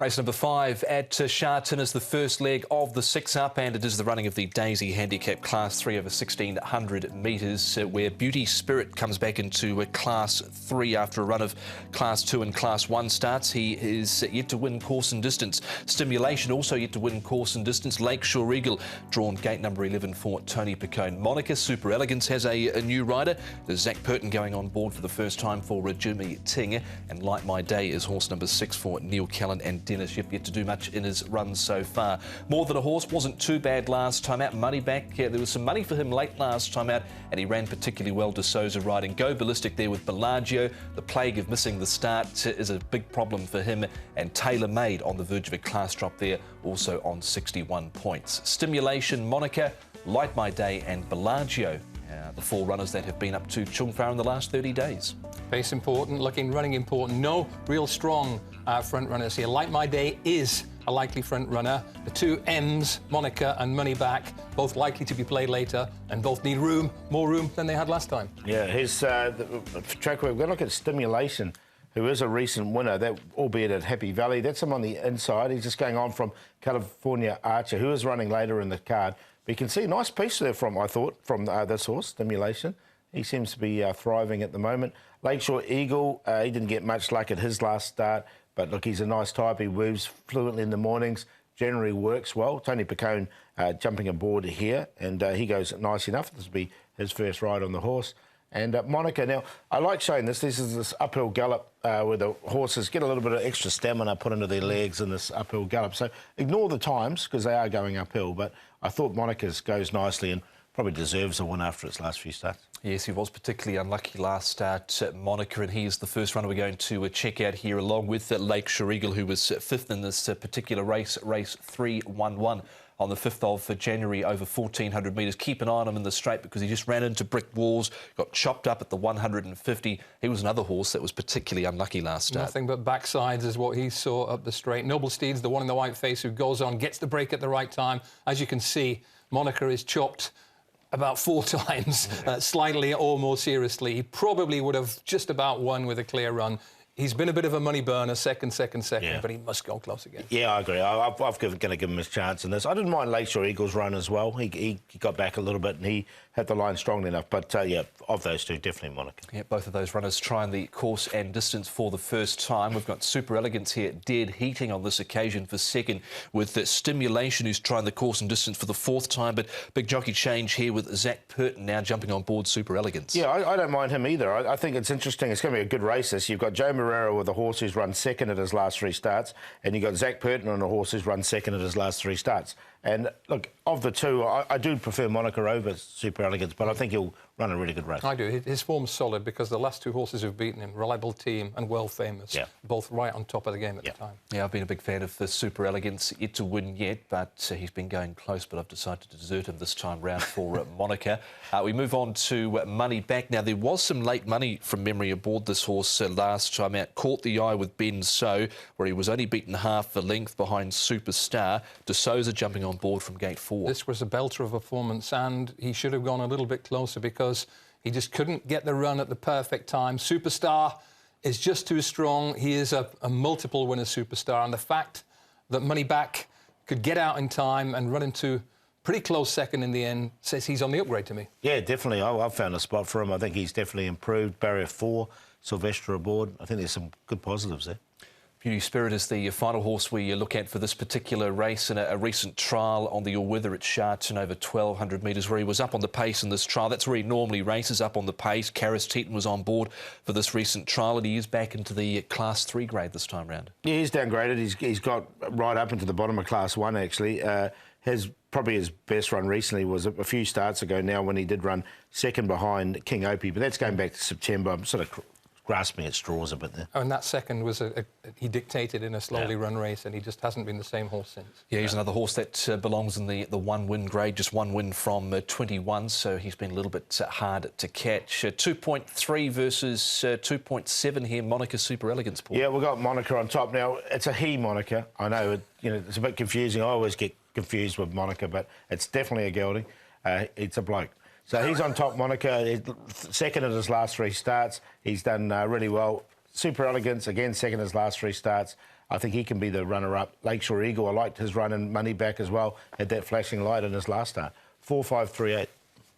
Race number 5 at Sha Tin is the first leg of the 6-up, and it is the running of the Daisy Handicap Class 3 over 1,600 metres, where Beauty Spirit comes back into Class 3 after a run of Class 2 and Class 1 starts. He is yet to win course and distance. Stimulation also yet to win course and distance. Lakeshore Eagle drawn gate number 11 for Tony Picone. Monica Super Elegance has a new rider. There's Zach Purton going on board for the first time for Jimmy Ting, and Light My Day is horse number 6 for Neil Callan and Dennis Yip, yet to do much in his run so far. More Than a Horse wasn't too bad last time out. Money back. There was some money for him late last time out, and he ran particularly well. De Souza riding. Go ballistic there with Bellagio. The plague of missing the start is a big problem for him, and Tailor Made on the verge of a class drop there, also on 61 points. Stimulation, Monica, Light My Day and Bellagio. The 4 runners that have been up to Chungfar in the last 30 days. Pace important, running important. No real strong front runners here. Light My Day is a likely front runner. The 2 M's, Monica and Money Back, both likely to be played later, and both need more room than they had last time. Yeah, his track, we're going to look at Stimulation, who is a recent winner, that albeit at Happy Valley. That's him on the inside. He's just going on from California Archer, who is running later in the card. But you can see a nice piece there from this horse, Stimulation. He seems to be thriving at the moment. Lakeshore Eagle, he didn't get much luck at his last start, but look, he's a nice type. He moves fluently in the mornings, generally works well. Tony Picone jumping aboard here, and he goes nice enough. This will be his first ride on the horse. And Monica, now, I like showing this. This is this uphill gallop where the horses get a little bit of extra stamina put into their legs in this uphill gallop. So ignore the times because they are going uphill, but I thought Monica's goes nicely and probably deserves a win after its last few starts. Yes, he was particularly unlucky last start, Monica, and he is the first runner we're going to check out here, along with Lakeshore Eagle, who was 5th in this particular race, race 311. On the 5th of January over 1,400 metres. Keep an eye on him in the straight because he just ran into brick walls, got chopped up at the 150. He was another horse that was particularly unlucky last start. Nothing but backsides is what he saw up the straight. Noble Steed's the one in the white face who goes on, gets the break at the right time. As you can see, Monica is chopped about 4 times, slightly or more seriously. He probably would have just about won with a clear run. He's been a bit of a money burner, second, yeah. But he must go close again. Yeah, I agree. I'm going to give him his chance in this. I didn't mind Lakeshore Eagle's run as well. He got back a little bit and he had the line strongly enough. But, yeah, of those 2, definitely Monica. Yeah, both of those runners trying the course and distance for the first time. We've got Super Elegance here dead heating on this occasion for second, with Stimulation, who's trying the course and distance for the 4th time. But big jockey change here with Zach Purton now jumping on board Super Elegance. Yeah, I don't mind him either. I think it's interesting. It's going to be a good race, this. You've got Joe Morero with a horse who's run 2nd at his last 3 starts, and you've got Zach Purton on a horse who's run 2nd at his last 3 starts. And look, of the 2, I do prefer Monica over Super Elegance, but I think he'll run a really good race. I do. His form's solid because the last 2 horses who've beaten him, Reliable Team and Well Famous, both right on top of the game at the time. Yeah, I've been a big fan of Super Elegance. Yet to win yet, but he's been going close, but I've decided to desert him this time round for Monica. We move on to Money Back. Now, there was some late money from memory aboard this horse last time out. Caught the eye with Ben So, where he was only beaten half the length behind Superstar. De Souza jumping on board from gate 4. This was a belter of a performance, and he should have gone a little bit closer because he just couldn't get the run at the perfect time. Superstar is just too strong. He is a multiple winner superstar, and the fact that Money Back could get out in time and run into pretty close second in the end says he's on the upgrade to me. Yeah, definitely. I've found a spot for him. I think he's definitely improved. Barrier 4, Sylvester aboard. I think there's some good positives there. Beauty Spirit is the final horse we look at for this particular race in a recent trial on the all-weather at Sha Tin over 1,200 metres, where he was up on the pace in this trial. That's where he normally races, up on the pace. Karis Teton was on board for this recent trial, and he is back into the Class 3 grade this time round. Yeah, he's downgraded. He's got right up into the bottom of Class 1, actually. Probably his best run recently was a few starts ago now when he did run 2nd behind King Opie, but that's going back to September. I'm sort of grasping at straws a bit there. Oh, and that second was he dictated in a slowly run race, and he just hasn't been the same horse since. Yeah, he's another horse that belongs in the 1-win grade, just 1 win from 21, so he's been a little bit hard to catch. 2.3 versus 2.7 here, Monica Super Elegance, Paul. Yeah, we've got Monica on top now. It's a he, Monica. I know it's a bit confusing. I always get confused with Monica, but it's definitely a gelding. It's a bloke. So he's on top, Monica, 2nd at his last 3 starts. He's done really well. Super Elegance, again, 2nd at his last 3 starts. I think he can be the runner-up. Lakeshore Eagle, I liked his run and money back as well. Had that flashing light in his last start. 4, 5, 3, 8.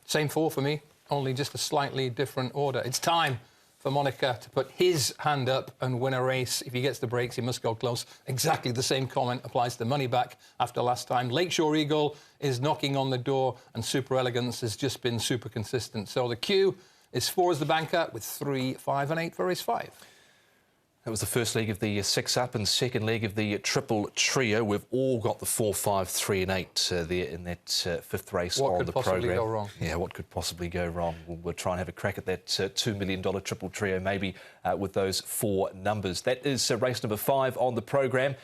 Same 4 for me, only just a slightly different order. It's time for Monica to put his hand up and win a race. If he gets the breaks, he must go close. Exactly the same comment applies to money back after last time. Lakeshore Eagle is knocking on the door, and Super Elegance has just been super consistent. So the cue is 4 as the banker, with 3, 5 and 8 for race 5. That was the first leg of the 6-up and second leg of the triple trio. We've all got the 4, 5, 3 and 8 there in that fifth race on the programme. What could possibly go wrong? Yeah, what could possibly go wrong? We'll try and have a crack at that $2 million triple trio, maybe with those 4 numbers. That is race number 5 on the programme.